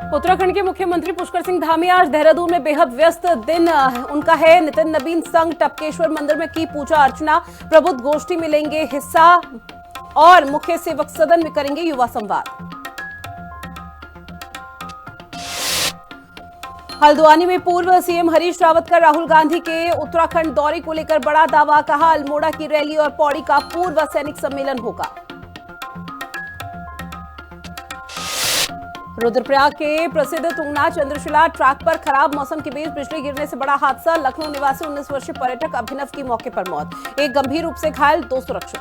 उत्तराखंड के मुख्यमंत्री पुष्कर सिंह धामी आज देहरादून में बेहद व्यस्त दिन उनका है। नितिन नबीन संग टपकेश्वर मंदिर में की पूजा अर्चना, प्रबुद्ध गोष्ठी में लेंगे हिस्सा और मुख्य सेवक सदन में करेंगे युवा संवाद। हल्द्वानी में पूर्व सीएम हरीश रावत का राहुल गांधी के उत्तराखंड दौरे को लेकर बड़ा दावा, कहा अल्मोड़ा की रैली और पौड़ी का पूर्व सैनिक सम्मेलन होगा। रुद्रप्रयाग के प्रसिद्ध तुंगनाथ चंद्रशिला ट्रैक पर खराब मौसम के बीच बिजली गिरने से बड़ा हादसा, लखनऊ निवासी 19 वर्षीय पर्यटक अभिनव की मौके पर मौत, एक गंभीर रूप से घायल, 2 सुरक्षित।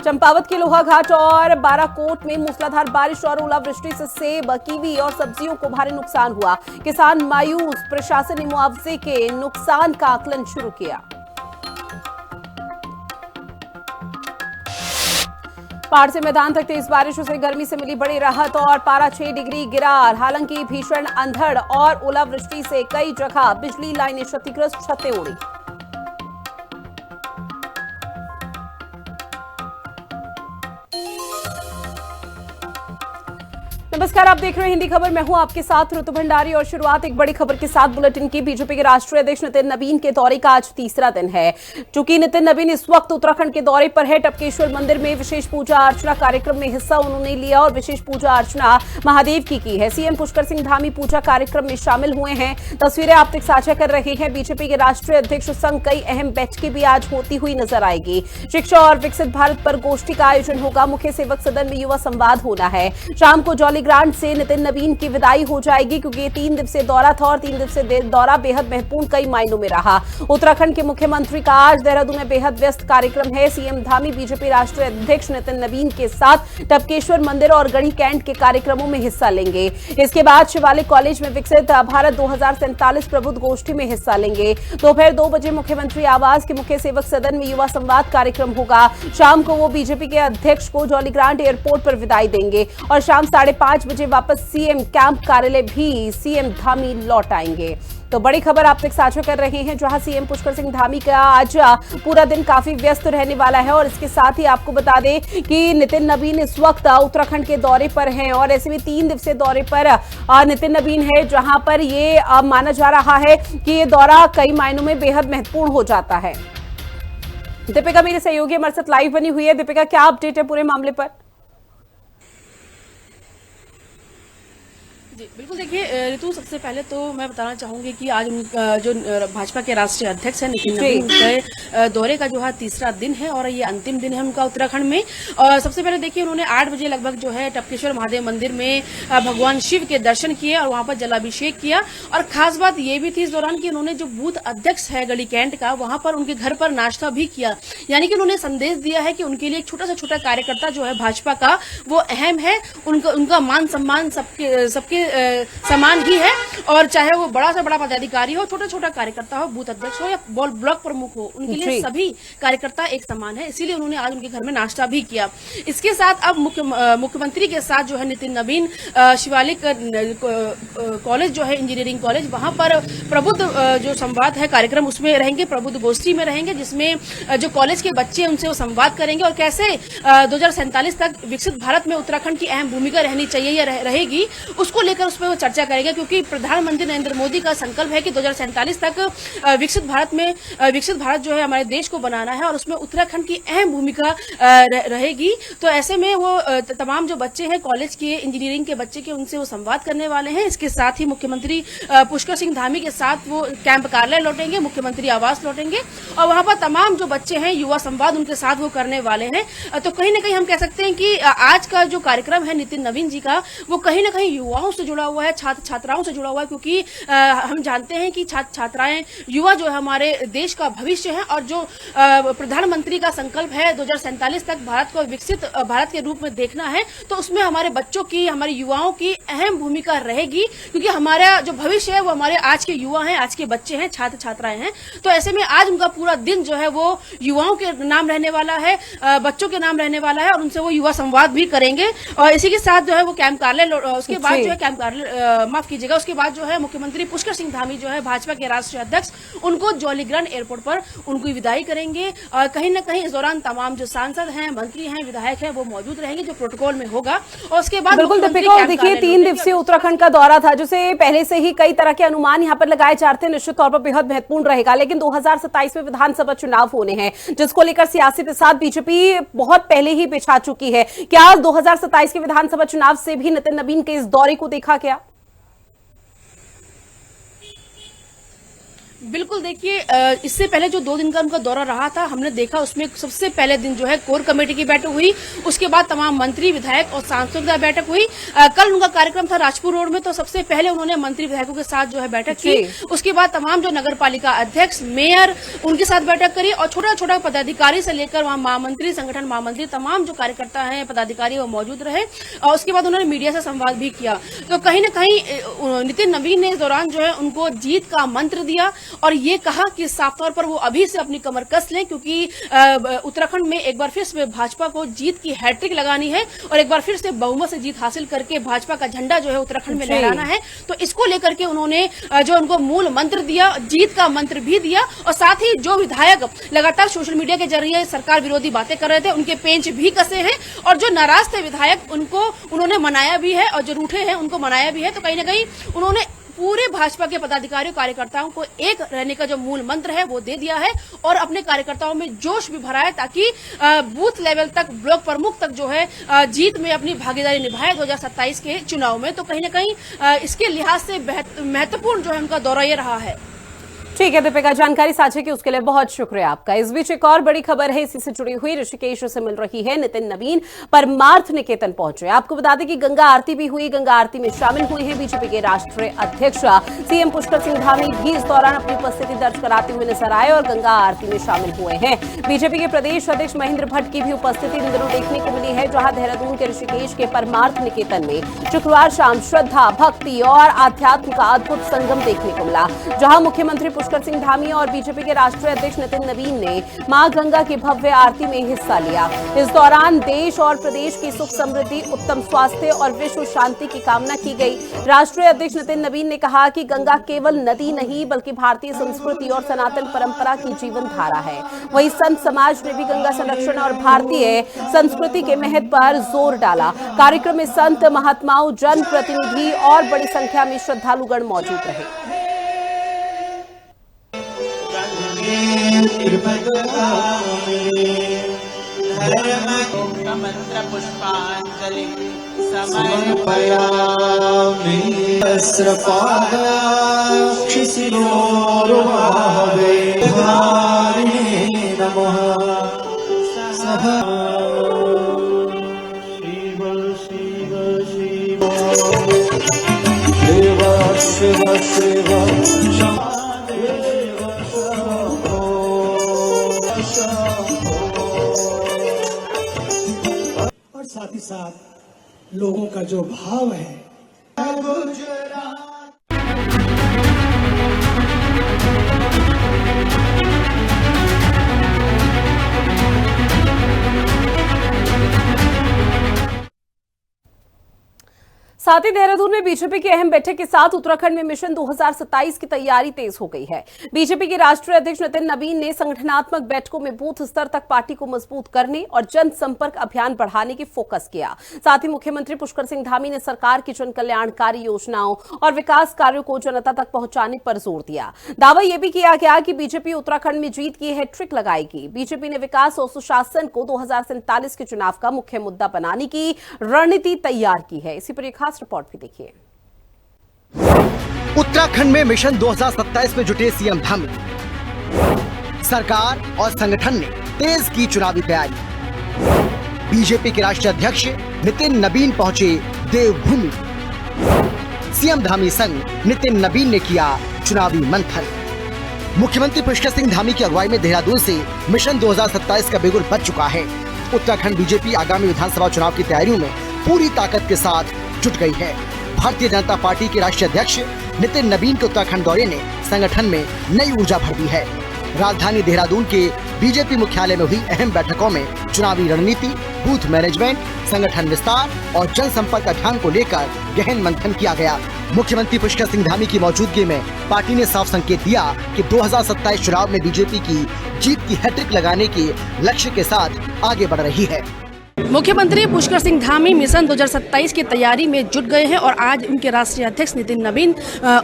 चंपावत के लोहा घाट और बाराकोट में मूसलाधार बारिश और ओलावृष्टि से सेब, कीवी और सब्जियों को भारी नुकसान हुआ, किसान मायूस, प्रशासन ने मुआवजे के नुकसान का आकलन शुरू किया। पहाड़ से मैदान तक तेज बारिश से गर्मी से मिली बड़ी राहत और पारा 6 डिग्री गिरा। हालांकि भीषण अंधड़ और ओलावृष्टि से कई जगह बिजली लाइनें क्षतिग्रस्त, छतें उड़ी। नमस्कार, आप देख रहे हैं हिंदी खबर। मैं हूं आपके साथ ऋतु भंडारी और शुरुआत एक बड़ी खबर के साथ बुलेटिन की। बीजेपी के राष्ट्रीय अध्यक्ष नितिन नबीन के दौरे का आज तीसरा दिन है। चूंकि नितिन नबीन इस वक्त उत्तराखंड के दौरे पर है, टपकेश्वर मंदिर में विशेष पूजा अर्चना कार्यक्रम में हिस्सा उन्होंने लिया और विशेष पूजा अर्चना महादेव की है। सीएम पुष्कर सिंह धामी पूजा कार्यक्रम में शामिल हुए हैं। तस्वीरें आप तक साझा कर रहे हैं। बीजेपी के राष्ट्रीय अध्यक्ष संग कई अहम बैठकें भी आज होती हुई नजर आएगी। शिक्षा और विकसित भारत पर गोष्ठी का आयोजन होगा। मुख्य सेवक सदन में युवा संवाद होना है। शाम को जॉली ग्रांट से नितिन नबीन की विदाई हो जाएगी, क्योंकि ये 3 दिवसीय दौरा था और 3 दिवसीय दौरा बेहद महत्वपूर्ण कई मायनों में रहा। उत्तराखंड के मुख्यमंत्री का आज देहरादून में बेहद व्यस्त कार्यक्रम है। सीएम धामी बीजेपी राष्ट्रीय अध्यक्ष नितिन नबीन के साथ टपकेश्वर मंदिर और गढ़ी कैंट के कार्यक्रमों में हिस्सा लेंगे। इसके बाद शिवालिक कॉलेज में विकसित भारत 2047 प्रबुद्ध गोष्ठी में हिस्सा लेंगे। दोपहर 2 बजे मुख्यमंत्री आवास के मुख्य सेवक सदन में युवा संवाद कार्यक्रम होगा। शाम को वो बीजेपी के अध्यक्ष को जॉली ग्रांट एयरपोर्ट पर विदाई देंगे और शाम 5:30 बजे वापस सीएम कैंप कार्यालय भी सीएम धामी लौट आएंगे। तो बड़ी खबर आप तक साझा कर रहे हैं, जहां सीएम पुष्कर सिंह धामी का आज पूरा दिन काफी व्यस्त रहने वाला है। और इसके साथ ही आपको बता दें कि नितिन नबीन इस वक्त उत्तराखंड के दौरे पर हैं और ऐसे में 3 दिवसीय दौरे पर नितिन नबीन है, जहां पर ये माना जा रहा है कि ये दौरा कई मायनों में बेहद महत्वपूर्ण हो जाता है। दीपिका मेरी सहयोगी हमारे साथ लाइव बनी हुई है। दीपिका, क्या अपडेट है पूरे मामले पर? जी बिल्कुल, देखिए ऋतु, सबसे पहले तो मैं बताना चाहूंगी कि आज जो भाजपा के राष्ट्रीय अध्यक्ष हैं नितिन नबीन के दौरे का जो है तीसरा दिन है और ये अंतिम दिन है उनका उत्तराखंड में। और सबसे पहले देखिए उन्होंने 8 बजे लगभग जो है टपकेश्वर महादेव मंदिर में भगवान शिव के दर्शन किए और वहां पर जलाभिषेक किया। और खास बात ये भी थी इस दौरान कि उन्होंने जो बूथ अध्यक्ष है गढ़ी कैंट का, वहां पर उनके घर पर नाश्ता भी किया। यानी कि उन्होंने संदेश दिया है कि उनके लिए एक छोटा से छोटा कार्यकर्ता जो है भाजपा का, वो अहम है। उनका मान सम्मान सबके समान ही है और चाहे वो बड़ा से बड़ा पदाधिकारी हो, छोटा छोटा कार्यकर्ता हो, बूथ अध्यक्ष हो या ब्लॉक प्रमुख हो, उनके लिए सभी कार्यकर्ता एक समान है। इसीलिए उन्होंने आज उनके घर में नाश्ता भी किया। इसके साथ अब मुख्यमंत्री के साथ जो है नितिन नबीन शिवालिक कॉलेज जो है इंजीनियरिंग कॉलेज, वहां पर प्रबुद्ध जो संवाद है कार्यक्रम उसमें रहेंगे, प्रबुद्ध गोष्ठी में रहेंगे, जिसमें जो कॉलेज के बच्चे हैं उनसे वो संवाद करेंगे और कैसे 2047 तक विकसित भारत में उत्तराखंड की अहम भूमिका रहनी चाहिए या रहेगी, उसको लेकर उस पर वो चर्चा करेंगे। क्योंकि प्रधानमंत्री नरेंद्र मोदी का संकल्प है कि 2047 तक विकसित भारत जो है हमारे देश को बनाना है और उसमें उत्तराखंड की अहम भूमिका रहेगी। तो ऐसे में वो तमाम जो बच्चे हैं कॉलेज के, इंजीनियरिंग के बच्चे के, उनसे वो संवाद करने वाले हैं। इसके साथ ही मुख्यमंत्री पुष्कर सिंह धामी के साथ वो कैंप कार्यालय लौटेंगे, मुख्यमंत्री आवास लौटेंगे और वहां पर तमाम जो बच्चे हैं युवा संवाद उनके साथ वो करने वाले हैं। तो कहीं ना कहीं हम कह सकते हैं कि आज का जो कार्यक्रम है नितिन नबीन जी का, वो कहीं ना कहीं युवाओं से जुड़ा हुआ है, छात्र छात्राओं से जुड़ा हुआ है। क्योंकि हम जानते हैं कि छात्र छात्राएं, युवा जो है हमारे देश का भविष्य है और जो प्रधानमंत्री का संकल्प है 2047 तक भारत को विकसित भारत के रूप में देखना है, तो उसमें हमारे बच्चों की, हमारे युवाओं की अहम भूमिका रहेगी। क्योंकि हमारा जो भविष्य है वो हमारे आज के युवा हैं, आज के बच्चे हैं, छात्र छात्राएं हैं। तो ऐसे में आज उनका पूरा दिन जो है वो युवाओं के नाम रहने वाला है, बच्चों के नाम रहने वाला है और उनसे वो युवा संवाद भी करेंगे। और इसी के साथ जो है वो कैंप कार्यालय, उसके बाद जो है कैंप माफ कीजिएगा, उसके बाद जो है मुख्यमंत्री पुष्कर सिंह धामी जो है भाजपा के राष्ट्रीय अध्यक्ष, उनको जौलीग्रांट एयरपोर्ट पर उनकी विदाई करेंगे। कहीं न कहीं इस दौरान तमाम जो सांसद हैं, मंत्री हैं, विधायक हैं, वो मौजूद रहेंगे, जो प्रोटोकॉल में होगा। और उसके बाद बिल्कुल दीपिका, देखिए 3 दिवसीय उत्तराखंड का दौरा था, जिसे पहले से ही कई तरह के अनुमान यहाँ पर लगाए जाते हैं, निश्चित तौर पर बेहद महत्वपूर्ण रहेगा। लेकिन 2027 में विधानसभा चुनाव होने हैं, जिसको लेकर सियासी साथ बीजेपी बहुत पहले ही बिछा चुकी है। क्या 2027 के विधानसभा चुनाव से भी नितिन नवीन के इस दौरे को देखा गया? बिल्कुल, देखिए इससे पहले जो 2 दिन का उनका दौरा रहा था, हमने देखा उसमें सबसे पहले दिन जो है कोर कमेटी की बैठक हुई, उसके बाद तमाम मंत्री, विधायक और सांसदों की बैठक हुई। कल उनका कार्यक्रम था राजपुर रोड में, तो सबसे पहले उन्होंने मंत्री विधायकों के साथ जो है बैठक की। उसके बाद तमाम जो नगर पालिका अध्यक्ष, मेयर, उनके साथ बैठक करी और छोटा छोटा पदाधिकारी से लेकर वहां महामंत्री, संगठन महामंत्री, तमाम जो कार्यकर्ता हैं, पदाधिकारी, वो मौजूद रहे। और उसके बाद उन्होंने मीडिया से संवाद भी किया। तो कहीं न कहीं नितिन नवीन ने इस दौरान जो है उनको जीत का मंत्र दिया और ये कहा कि साफ तौर पर वो अभी से अपनी कमर कस लें, क्योंकि उत्तराखंड में एक बार फिर से भाजपा को जीत की हैट्रिक लगानी है और एक बार फिर से बहुमत से जीत हासिल करके भाजपा का झंडा जो है उत्तराखंड में लहराना है। तो इसको लेकर के उन्होंने जो उनको मूल मंत्र दिया, जीत का मंत्र भी दिया। और साथ ही जो विधायक लगातार सोशल मीडिया के जरिए सरकार विरोधी बातें कर रहे थे, उनके पेंच भी कसे हैं और जो नाराज थे विधायक, उनको उन्होंने मनाया भी है और जो रूठे हैं उनको मनाया भी है। तो कहीं ना कहीं उन्होंने पूरे भाजपा के पदाधिकारियों, कार्यकर्ताओं को एक रहने का जो मूल मंत्र है वो दे दिया है और अपने कार्यकर्ताओं में जोश भी भरा है, ताकि बूथ लेवल तक, ब्लॉक प्रमुख तक जो है जीत में अपनी भागीदारी निभाए 2027 के चुनाव में। तो कहीं न कहीं इसके लिहाज से महत्वपूर्ण जो है उनका दौरा ये रहा है। ठीक है दीपिका, जानकारी साझा की उसके लिए बहुत शुक्रिया आपका। इस बीच एक और बड़ी खबर है, इसी से जुड़ी हुई ऋषिकेश से मिल रही है। नितिन नवीन परमार्थ निकेतन पहुंचे। आपको बता दें कि गंगा आरती भी हुई। गंगा आरती में शामिल हुए हैं बीजेपी के राष्ट्रीय अध्यक्ष सीएम पुष्कर सिंह धामी भी इस दौरान अपनी उपस्थिति दर्ज कराते हुए नजर आए और गंगा आरती में शामिल हुए हैं। बीजेपी के प्रदेश अध्यक्ष महेंद्र भट्ट की भी उपस्थिति इन दिनों देखने को मिली है, जहां देहरादून के ऋषिकेश के परमार्थ निकेतन में शुक्रवार शाम श्रद्धा, भक्ति और आध्यात्म का अद्भुत संगम देखने को मिला, जहां मुख्यमंत्री पुष्कर सिंह धामी और बीजेपी के राष्ट्रीय अध्यक्ष नितिन नवीन ने मां गंगा की भव्य आरती में हिस्सा लिया। इस दौरान देश और प्रदेश की सुख समृद्धि, उत्तम स्वास्थ्य और विश्व शांति की कामना की गई। राष्ट्रीय अध्यक्ष नितिन नवीन ने कहा कि गंगा केवल नदी नहीं बल्कि भारतीय संस्कृति और सनातन परंपरा की जीवन धारा है। वहीं संत समाज ने भी गंगा संरक्षण और भारतीय संस्कृति के महत्व पर जोर डाला। कार्यक्रम में संत, महात्माओं, जन प्रतिनिधि और बड़ी संख्या में श्रद्धालुगण मौजूद रहे। मंत्र पुष्पांजलि समर्पयामि शिशिरोरुभावे नमः शिव शिव शिव देव शिव शिव साथ ही साथ लोगों का जो भाव है साथ ही देहरादून में बीजेपी की अहम बैठक के साथ उत्तराखंड में मिशन 2027 की तैयारी तेज हो गई है। बीजेपी के राष्ट्रीय अध्यक्ष नितिन नवीन ने संगठनात्मक बैठकों में बूथ स्तर तक पार्टी को मजबूत करने और जनसंपर्क अभियान बढ़ाने की फोकस किया। साथ ही मुख्यमंत्री पुष्कर सिंह धामी ने सरकार की जन कल्याणकारी योजनाओं और विकास कार्यों को जनता तक पहुंचाने पर जोर दिया। दावा यह भी किया गया कि बीजेपी उत्तराखंड में जीत की हैट्रिक लगाएगी। बीजेपी ने विकास और सुशासन को 2047 के चुनाव का मुख्य मुद्दा बनाने की रणनीति तैयार की है। इसी पर एक खास रिपोर्ट भी देखिए। उत्तराखंड में मिशन 2027 में जुटे सीएम धामी। सरकार और संगठन ने तेज की चुनावी तैयारी। बीजेपी के राष्ट्रीय अध्यक्ष नितिन नवीन पहुंचे देवभूमि। सीएम धामी संग नितिन नवीन ने किया चुनावी मंथन। मुख्यमंत्री पुष्कर सिंह धामी की अगुवाई में देहरादून से मिशन 2027 का बिगुल बज चुका है। उत्तराखंड बीजेपी आगामी विधानसभा चुनाव की तैयारियों में पूरी ताकत के साथ जुट गई है। भारतीय जनता पार्टी के राष्ट्रीय अध्यक्ष नितिन नवीन के उत्तराखंड दौरे ने संगठन में नई ऊर्जा भर दी है। राजधानी देहरादून के बीजेपी मुख्यालय में हुई अहम बैठकों में चुनावी रणनीति, बूथ मैनेजमेंट, संगठन विस्तार और जनसंपर्क अभियान को लेकर गहन मंथन किया गया। मुख्यमंत्री पुष्कर सिंह धामी की मौजूदगी में पार्टी ने साफ संकेत दिया कि 2027 चुनाव में बीजेपी की जीत की हैट्रिक लगाने के लक्ष्य के साथ आगे बढ़ रही है। मुख्यमंत्री पुष्कर सिंह धामी मिशन 2027 की तैयारी में जुट गए हैं और आज उनके राष्ट्रीय अध्यक्ष नितिन नबीन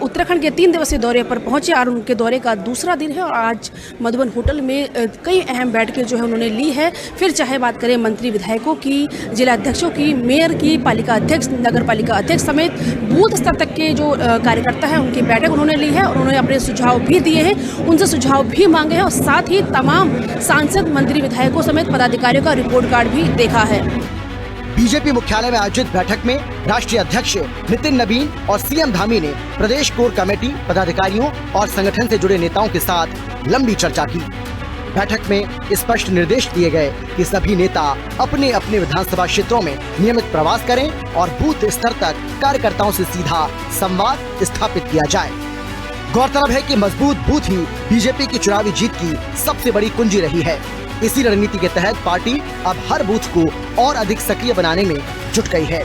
उत्तराखंड के 3 दिवसीय दौरे पर पहुंचे और उनके दौरे का दूसरा दिन है और आज मधुबन होटल में कई अहम बैठकें जो है उन्होंने ली है। फिर चाहे बात करें मंत्री विधायकों की, जिला अध्यक्षों की, मेयर की, पालिका अध्यक्ष, नगर पालिका अध्यक्ष समेत बूथ स्तर तक के जो कार्यकर्ता है उनकी बैठक उन्होंने ली है और उन्होंने अपने सुझाव भी दिए हैं, उनसे सुझाव भी मांगे हैं और साथ ही तमाम सांसद, मंत्री, विधायकों समेत पदाधिकारियों का रिपोर्ट कार्ड भी देखा है। बीजेपी मुख्यालय में आयोजित बैठक में राष्ट्रीय अध्यक्ष नितिन नबीन और सीएम धामी ने प्रदेश कोर कमेटी, पदाधिकारियों और संगठन से जुड़े नेताओं के साथ लंबी चर्चा की। बैठक में स्पष्ट निर्देश दिए गए कि सभी नेता अपने अपने विधानसभा क्षेत्रों में नियमित प्रवास करें और बूथ स्तर तक कार्यकर्ताओं से सीधा संवाद स्थापित किया जाए। गौरतलब है कि मजबूत बूथ ही बीजेपी की चुनावी जीत की सबसे बड़ी कुंजी रही है। इसी रणनीति के तहत पार्टी अब हर बूथ को और अधिक सक्रिय बनाने में जुट गई है।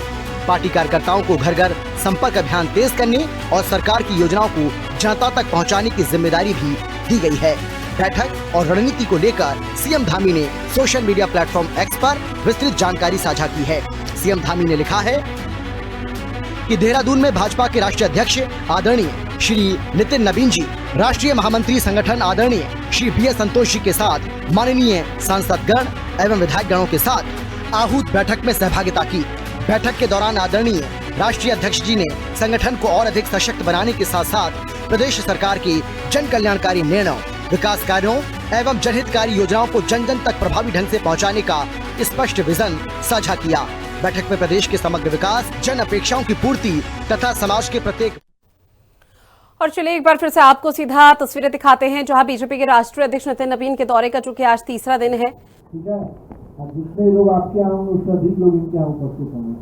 पार्टी कार्यकर्ताओं को घर घर संपर्क अभियान तेज करने और सरकार की योजनाओं को जनता तक पहुंचाने की जिम्मेदारी भी दी गई है। बैठक और रणनीति को लेकर सीएम धामी ने सोशल मीडिया प्लेटफॉर्म एक्स पर विस्तृत जानकारी साझा की है। सीएम धामी ने लिखा है कि देहरादून में भाजपा के राष्ट्रीय अध्यक्ष आदरणीय श्री नितिन नबीन जी, राष्ट्रीय महामंत्री संगठन आदरणीय श्री बी एस संतोष जी के साथ माननीय सांसदगण एवं विधायक गणों के साथ आहूत बैठक में सहभागिता की। बैठक के दौरान आदरणीय राष्ट्रीय अध्यक्ष जी ने संगठन को और अधिक सशक्त बनाने के साथ साथ प्रदेश सरकार की जन कल्याणकारी निर्णयों, विकास कार्यों एवं जनहितकारी योजनाओं को जन जन तक प्रभावी ढंग से पहुंचाने का स्पष्ट विजन साझा किया। बैठक में प्रदेश के समग्र विकास, जन अपेक्षाओं की पूर्ति तथा समाज के प्रत्येक। और चलिए एक बार फिर से आपको सीधा तस्वीरें दिखाते हैं जहां बीजेपी के राष्ट्रीय अध्यक्ष नितिन नबीन के दौरे का चूंकि आज तीसरा दिन है। ठीक है, और जितने लोग आपके यहाँ होंगे उससे अधिक लोग इनके यहाँ उपस्थित होंगे,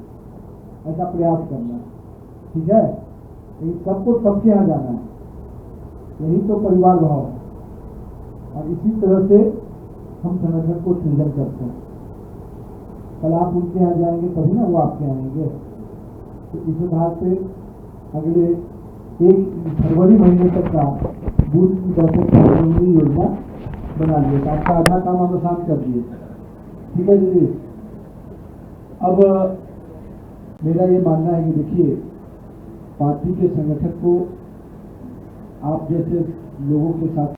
ऐसा प्रयास करना। ठीक है, लेकिन सबको सबके यहाँ जाना है, यही तो परिवार भाव है। और इसी तरह से हम संगठन को सृजन करते हैं। कल आप उनके यहाँ जाएंगे तभी ना वो आपके यहाँ आएंगे। तो इस आधार पे अगले 1 फरवरी महीने तक का बूथ की बैठक की योजना बना लिया। आपका आधा काम हम आसान कर दिए। ठीक है दीदी, अब मेरा ये मानना है कि देखिए, पार्टी के संगठन को आप जैसे लोगों के साथ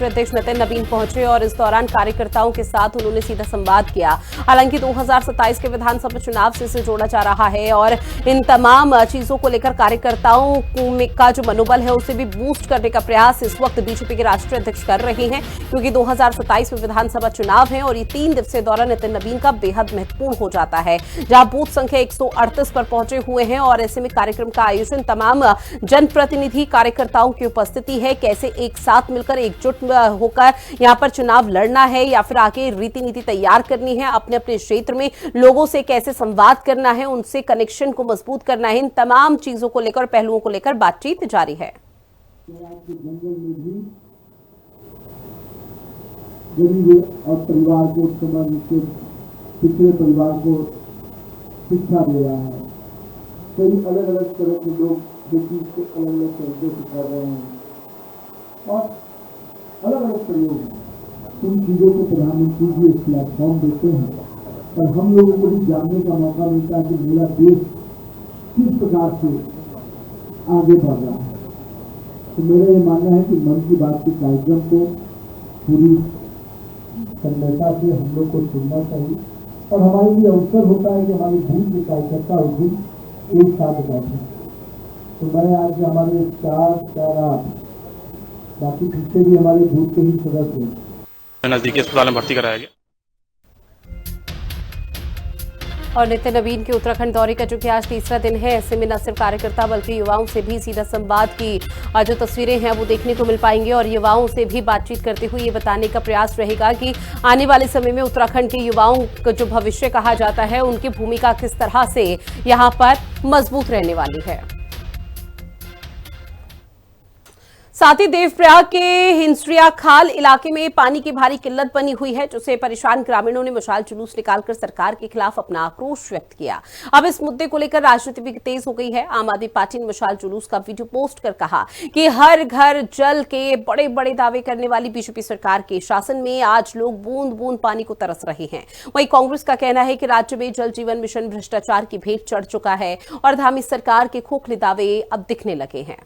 अध्यक्ष नितिन नबीन पहुंचे और इस दौरान कार्यकर्ताओं के साथ उन्होंने सीधा संवाद किया। हालांकि 2027 के विधानसभा चुनाव से इसे जोड़ा जा रहा है और इन तमाम चीजों को लेकर कार्यकर्ताओं का जो मनोबल है उसे भी बूस्ट करने का प्रयास इस वक्त बीजेपी के राष्ट्रीय अध्यक्ष कर रहे हैं, क्योंकि 2027 में विधानसभा चुनाव है और ये 3 दिवसीय दौरा नितिन नबीन का बेहद महत्वपूर्ण हो जाता है, जहां बूथ संख्या 138 पर पहुंचे हुए हैं और ऐसे में कार्यक्रम का आयोजन तमाम जनप्रतिनिधि कार्यकर्ताओं की उपस्थिति है। कैसे एक साथ मिलकर एकजुट होकर यहां पर चुनाव लड़ना है या फिर आगे रीति नीति तैयार करनी है, अपने अपने क्षेत्र में लोगों से कैसे संवाद करना है, उनसे कनेक्शन को मजबूत करना है, इन तमाम चीजों को लेकर, पहलुओं को लेकर बातचीत जारी है। गरीब और परिवार को, समाज के पिछड़े परिवार को शिक्षा दे रहा है। कई अलग अलग तरह के लोग जो चीज को अलग अलग तरीके से कर रहे हैं और अलग अलग प्रयोग हैं। उन चीज़ों को प्रधानमंत्री जी एक प्लेटफॉर्म देते हैं और हम लोगों को भी जानने का मौका मिलता है कि मेरा देश किस प्रकार से आगे बढ़ रहा है। तो मेरा ये मानना है कि मन की बात के कार्यक्रम को पूरी तन्मयता से हम लोग को सुनना चाहिए और हमारे लिए अवसर होता है कि हमारी बूथ के कार्यकर्ता उस दिन एक साथ बैठे। तो मैं आज हमारे 4 बाकी पीछे भी हमारे बूथ के ही सदस्य हैं, नजदीकी अस्पताल में भर्ती कराया गया। और नितिन नबीन के उत्तराखंड दौरे का चूंकि आज तीसरा दिन है, ऐसे में न सिर्फ कार्यकर्ता बल्कि युवाओं से भी सीधा संवाद की जो तस्वीरें हैं वो देखने को मिल पाएंगी और युवाओं से भी बातचीत करते हुए ये बताने का प्रयास रहेगा कि आने वाले समय में उत्तराखंड के युवाओं का जो भविष्य कहा जाता है उनकी भूमिका किस तरह से यहाँ पर मजबूत रहने वाली है। साथ ही देवप्रयाग के हिंसरिया खाल इलाके में पानी की भारी किल्लत बनी हुई है, जिससे परेशान ग्रामीणों ने मशाल जुलूस निकालकर सरकार के खिलाफ अपना आक्रोश व्यक्त किया। अब इस मुद्दे को लेकर राजनीति भी तेज हो गई है। आम आदमी पार्टी ने मशाल जुलूस का वीडियो पोस्ट कर कहा कि हर घर जल के बड़े बड़े दावे करने वाली बीजेपी सरकार के शासन में आज लोग बूंद बूंद पानी को तरस रहे हैं। वहीं कांग्रेस का कहना है कि राज्य में जल जीवन मिशन भ्रष्टाचार की भेंट चढ़ चुका है और धामी सरकार के खोखले दावे अब दिखने लगे हैं।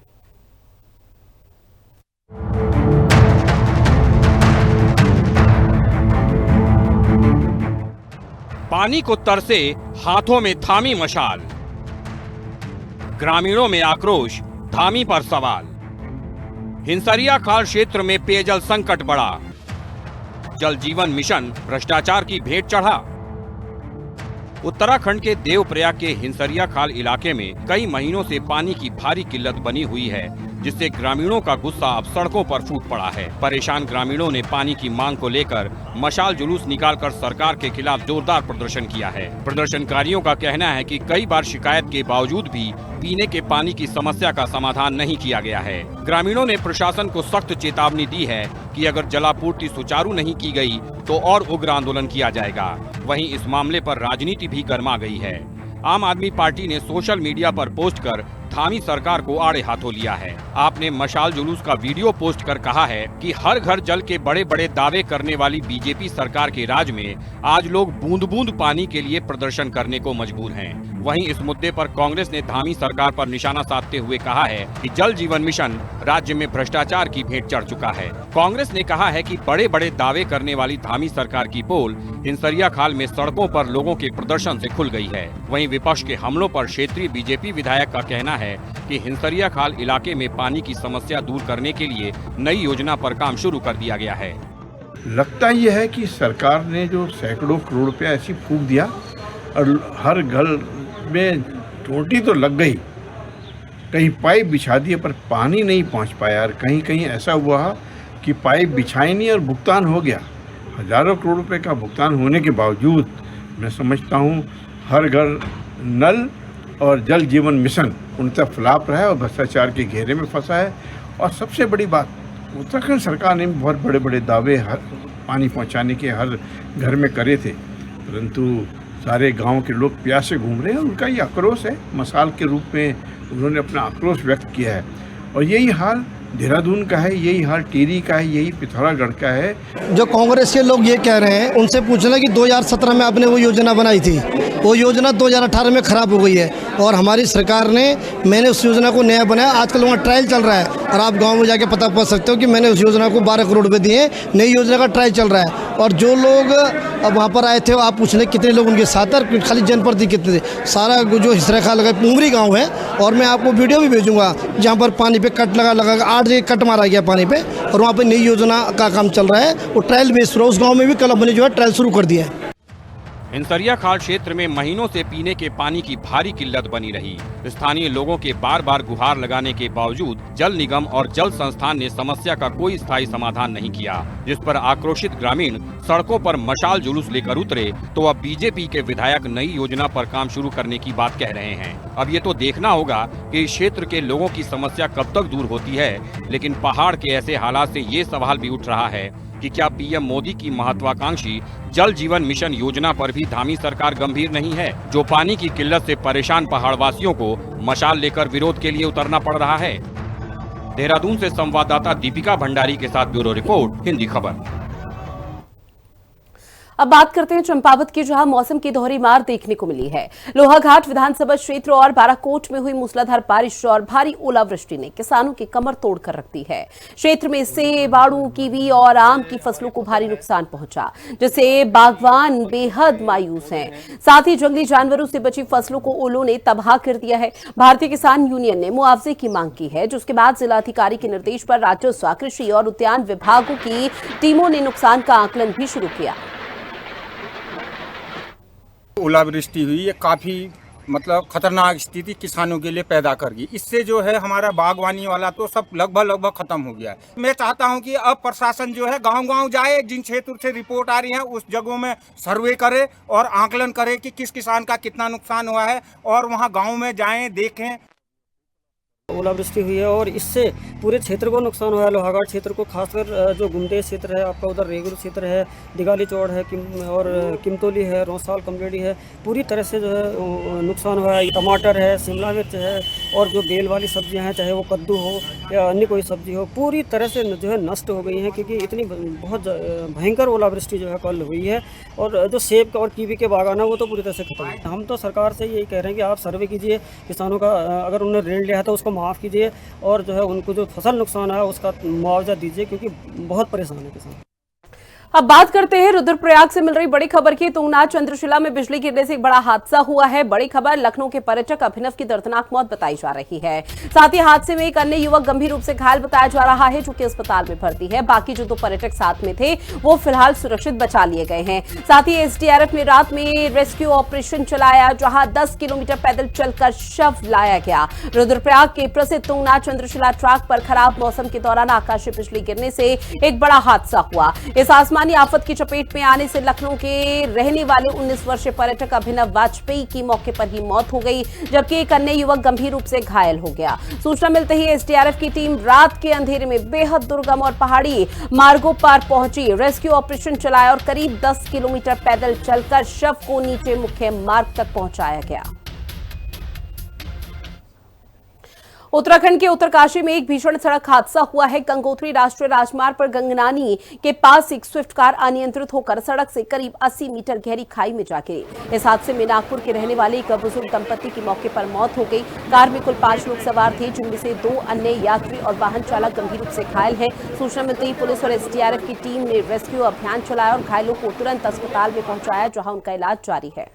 पानी को तरसे हाथों में थामी मशाल, ग्रामीणों में आक्रोश, धामी पर सवाल। हिंसरिया खाल क्षेत्र में पेयजल संकट बढ़ा, जल जीवन मिशन भ्रष्टाचार की भेंट चढ़ा। उत्तराखंड के देवप्रयाग के हिंसरिया खाल इलाके में कई महीनों से पानी की भारी किल्लत बनी हुई है, जिससे ग्रामीणों का गुस्सा अब सड़कों पर फूट पड़ा है। परेशान ग्रामीणों ने पानी की मांग को लेकर मशाल जुलूस निकालकर सरकार के खिलाफ जोरदार प्रदर्शन किया है। प्रदर्शनकारियों का कहना है कि कई बार शिकायत के बावजूद भी पीने के पानी की समस्या का समाधान नहीं किया गया है। ग्रामीणों ने प्रशासन को सख्त चेतावनी दी है कि अगर जलापूर्ति सुचारू नहीं की गई तो और उग्र आंदोलन किया जाएगा। वहीं इस मामले पर राजनीति भी गर्मा गई है। आम आदमी पार्टी ने सोशल मीडिया पर पोस्ट कर धामी सरकार को आड़े हाथों लिया है। आपने मशाल जुलूस का वीडियो पोस्ट कर कहा है कि हर घर जल के बड़े बड़े दावे करने वाली बीजेपी सरकार के राज में आज लोग बूंद बूंद पानी के लिए प्रदर्शन करने को मजबूर हैं। वहीं इस मुद्दे पर कांग्रेस ने धामी सरकार पर निशाना साधते हुए कहा है कि जल जीवन मिशन राज्य में भ्रष्टाचार की भेंट चढ़ चुका है। कांग्रेस ने कहा है कि बड़े बड़े दावे करने वाली धामी सरकार की पोल हिंसरिया खाल में सड़कों पर लोगों के प्रदर्शन से खुल गई है। वहीं विपक्ष के हमलों पर क्षेत्रीय बीजेपी विधायक का कहना है कि हिंसरिया खाल इलाके में पानी की समस्या दूर करने के लिए नई योजना पर काम शुरू कर दिया गया है। लगता यह है कि सरकार ने जो सैकड़ों करोड़ रुपया ऐसी फूंक दिया और हर घर में टोटी तो लग गई, कहीं पाइप बिछा दिए पर पानी नहीं पहुंच पाया, और कहीं कहीं ऐसा हुआ कि पाइप बिछाई नहीं और भुगतान हो गया। हजारों करोड़ रुपए का भुगतान होने के बावजूद मैं समझता हूं हर घर नल और जल जीवन मिशन पूर्णतः फ्लॉप रहा है और भ्रष्टाचार के घेरे में फंसा है। और सबसे बड़ी बात, उत्तराखंड सरकार ने बहुत बड़े बड़े दावे हर पानी पहुंचाने के हर घर में करे थे, परंतु सारे गांव के लोग प्यासे घूम रहे हैं। उनका ये आक्रोश है, मसाल के रूप में उन्होंने अपना आक्रोश व्यक्त किया है। और यही हाल देहरादून का है, यही हाल टिहरी का है, यही पिथौरागढ़ का है। जो कांग्रेस के लोग ये कह रहे हैं उनसे पूछना कि 2017 में आपने वो योजना बनाई थी, वो योजना 2018 में खराब हो गई है और हमारी सरकार ने मैंने उस योजना को नया बनाया। आजकल वहाँ ट्रायल चल रहा है और आप गांव में जाके पता कर सकते हो कि मैंने उस योजना को 12 करोड़ रुपए दिए, नई योजना का ट्रायल चल रहा है। और जो लोग अब वहाँ पर आए थे आप पूछ लें कितने लोग उनके साथ है, खाली जनप्रति कितने थे। सारा जो हिस्सा खा लगा उमरी गाँव है और मैं आपको वीडियो भी भेजूँगा जहाँ पर पानी पे कट लगा 8 जगह कट मारा गया पानी पे और वहाँ पे नई योजना का काम चल रहा है। वो ट्रायल बेस उस गाँव में भी कल अपने जो है ट्रायल शुरू कर दिया है। हिंसरिया खाल क्षेत्र में महीनों से पीने के पानी की भारी किल्लत बनी रही। स्थानीय लोगों के बार बार गुहार लगाने के बावजूद जल निगम और जल संस्थान ने समस्या का कोई स्थायी समाधान नहीं किया, जिस पर आक्रोशित ग्रामीण सड़कों पर मशाल जुलूस लेकर उतरे तो अब बीजेपी के विधायक नई योजना पर काम शुरू करने की बात कह रहे हैं। अब ये तो देखना होगा कि इस क्षेत्र के लोगों की समस्या कब तक दूर होती है। लेकिन पहाड़ के ऐसे हालात से ये सवाल भी उठ रहा है कि क्या पीएम मोदी की महत्वाकांक्षी जल जीवन मिशन योजना पर भी धामी सरकार गंभीर नहीं है, जो पानी की किल्लत से परेशान पहाड़वासियों को मशाल लेकर विरोध के लिए उतरना पड़ रहा है। देहरादून से संवाददाता दीपिका भंडारी के साथ ब्यूरो रिपोर्ट, हिंदी खबर। अब बात करते हैं चंपावत की, जहां मौसम की दोहरी मार देखने को मिली है। लोहाघाट विधानसभा क्षेत्र और बाराकोट में हुई मूसलाधार बारिश और भारी ओलावृष्टि ने किसानों की कमर तोड़ कर रख दी है। क्षेत्र में सेब, आड़ू, कीवी और आम की फसलों को भारी नुकसान पहुंचा, जिससे बागवान बेहद मायूस हैं। साथ ही जंगली जानवरों से बची फसलों को ओलों ने तबाह कर दिया है। भारतीय किसान यूनियन ने मुआवजे की मांग की है, जिसके बाद जिलाधिकारी के निर्देश पर राजस्व, कृषि और उद्यान विभागों की टीमों ने नुकसान का आकलन भी शुरू किया। ओलावृष्टि हुई, ये काफ़ी मतलब खतरनाक स्थिति किसानों के लिए पैदा कर गई। इससे जो है हमारा बागवानी वाला तो सब लगभग खत्म हो गया है। मैं चाहता हूं कि अब प्रशासन जो है गांव-गांव जाए, जिन क्षेत्र से रिपोर्ट आ रही है उस जगहों में सर्वे करे और आकलन करे कि किस किसान का कितना नुकसान हुआ है और वहां गाँव में जाएं, देखें। ओलावृष्टि हुई है और इससे पूरे क्षेत्र को नुकसान हुआ है। लोहागढ़ क्षेत्र को खासकर जो गुंदेज क्षेत्र है, आपका उधर रेगुर क्षेत्र है, दिगाली चौड़ है और किमतोली है, रोसाल कमरेडी है, पूरी तरह से जो है नुकसान हुआ है। टमाटर है, शिमला मिर्च है और जो बेल वाली सब्जियां हैं, चाहे वो कद्दू हो या अन्य कोई सब्जी हो, पूरी तरह से जो है नष्ट हो गई हैं, क्योंकि इतनी बहुत भयंकर ओलावृष्टि जो है कल हुई है। और जो सेब और कीवी के बागान है वो तो पूरी तरह से खत्म है। हम तो सरकार से यही कह रहे हैं कि आप सर्वे कीजिए, किसानों का अगर उन्होंने ऋण लिया है तो उसको माफ़ कीजिए और जो है उनको जो फसल नुकसान है उसका मुआवजा दीजिए, क्योंकि बहुत परेशान है किसान। अब बात करते हैं रुद्रप्रयाग से मिल रही बड़ी खबर की। तुंगनाथ चंद्रशिला में बिजली गिरने से एक बड़ा हादसा हुआ है। बड़ी खबर, लखनऊ के पर्यटक अभिनव की दर्दनाक मौत बताई जा रही है। साथ ही हादसे में एक अन्य युवक गंभीर रूप से घायल बताया जा रहा है, जो कि अस्पताल में भर्ती है। बाकी जो 2 पर्यटक साथ में थे वो फिलहाल सुरक्षित बचा लिए गए हैं। साथ ही एसडीआरएफ ने रात में रेस्क्यू ऑपरेशन चलाया, जहां 10 किलोमीटर पैदल चलकर शव लाया गया। रुद्रप्रयाग के प्रसिद्ध तुंगनाथ चंद्रशिला ट्रैक पर खराब मौसम के दौरान आकाशीय बिजली गिरने से एक बड़ा हादसा हुआ। इस आसमानी आफत की चपेट में आने से लखनऊ के रहने वाले 19 वर्षीय पर्यटक अभिनव वाजपेयी की मौके पर ही मौत हो गई, जबकि एक अन्य युवक गंभीर रूप से घायल हो गया। सूचना मिलते ही एसडीआरएफ की टीम रात के अंधेरे में बेहद दुर्गम और पहाड़ी मार्गों पर पहुंची, रेस्क्यू ऑपरेशन चलाया और करीब 10 किलोमीटर पैदल चलकर शव को नीचे मुख्य मार्ग तक पहुंचाया गया। उत्तराखंड के उत्तरकाशी में एक भीषण सड़क हादसा हुआ है। गंगोत्री राष्ट्रीय राजमार्ग पर गंगनानी के पास एक स्विफ्ट कार अनियंत्रित होकर सड़क से करीब 80 मीटर गहरी खाई में जा गिरी। इस हादसे में नागपुर के रहने वाले एक बुजुर्ग दंपति की मौके पर मौत हो गई। कार में कुल 5 लोग सवार थे, जिनमें से 2 अन्य यात्री और वाहन चालक गंभीर रूप से घायल हैं। सूचना मिलते ही पुलिस और एसडीआरएफ की टीम ने रेस्क्यू अभियान चलाया और घायलों को तुरंत अस्पताल में पहुंचाया, जहां उनका इलाज जारी है।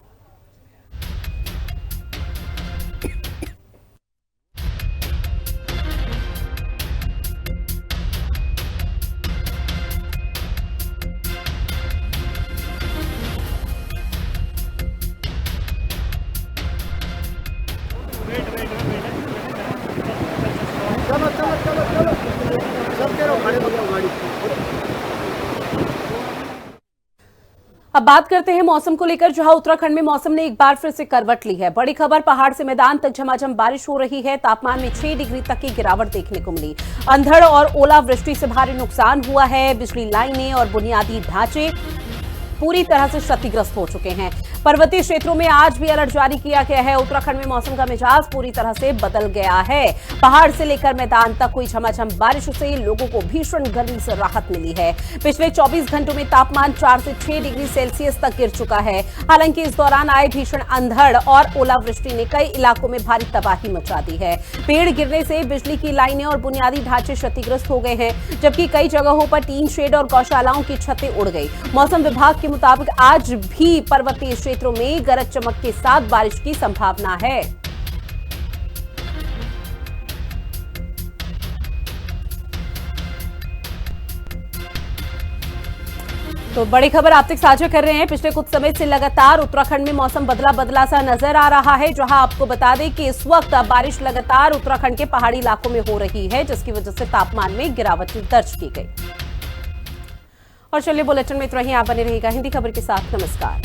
अब बात करते हैं मौसम को लेकर, जहां उत्तराखंड में मौसम ने एक बार फिर से करवट ली है। बड़ी खबर, पहाड़ से मैदान तक झमाझम बारिश हो रही है। तापमान में 6 डिग्री तक की गिरावट देखने को मिली। अंधड़ और ओलावृष्टि से भारी नुकसान हुआ है। बिजली लाइनें और बुनियादी ढांचे पूरी तरह से क्षतिग्रस्त हो चुके हैं। पर्वतीय क्षेत्रों में आज भी अलर्ट जारी किया गया है। उत्तराखंड में मौसम का मिजाज पूरी तरह से बदल गया है। पहाड़ से लेकर मैदान तक हुई झमाझम बारिश से लोगों को भीषण गर्मी से राहत मिली है। पिछले 24 घंटों में तापमान 4 से 6 डिग्री सेल्सियस तक गिर चुका है। हालांकि इस दौरान आए भीषण अंधड़ और ओलावृष्टि ने कई इलाकों में भारी तबाही मचा दी है। पेड़ गिरने से बिजली की लाइनें और बुनियादी ढांचे क्षतिग्रस्त हो गए हैं, जबकि कई जगहों पर टीन शेड और गौशालाओं की छतें उड़ गई। मौसम विभाग के मुताबिक आज भी पर्वतीय क्षेत्रों में गरज चमक के साथ बारिश की संभावना है। तो बड़ी खबर आप तक साझा कर रहे हैं। पिछले कुछ समय से लगातार उत्तराखंड में मौसम बदला बदला सा नजर आ रहा है, जहां आपको बता दें कि इस वक्त बारिश लगातार उत्तराखंड के पहाड़ी इलाकों में हो रही है, जिसकी वजह से तापमान में गिरावट दर्ज की गई। और चलिए बुलेटिन में इतना ही। आप बने रहिएगा हिंदी खबर के साथ। नमस्कार।